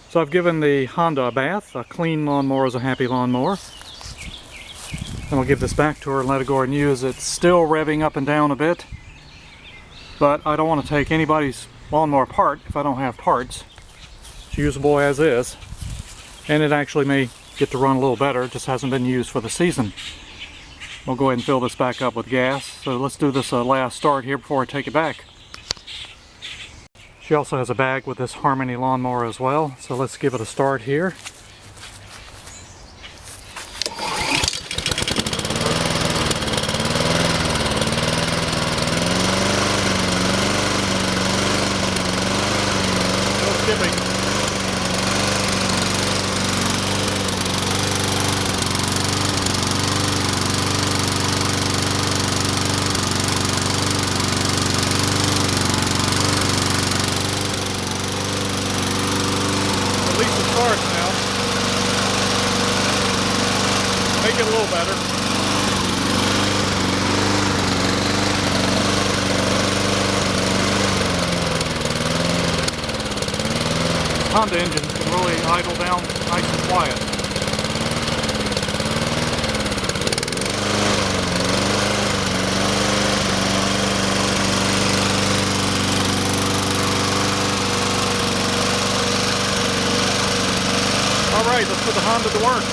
So I've given the Honda a bath. A clean lawnmower is a happy lawnmower. And I'll give this back to her and let her go ahead and use it. It's still revving up and down a bit, but I don't want to take anybody's lawnmower apart if I don't have parts. It's usable as is, and it actually may get to run a little better. It just hasn't been used for the season. We'll go ahead and fill this back up with gas. So let's do this last start here before I take it back. She also has a bag with this Harmony lawnmower as well, so let's give it a start here. No skipping. At least it starts now. Make it a little better. Honda engines can really idle down nice and quiet. Alright, let's put the Honda to work.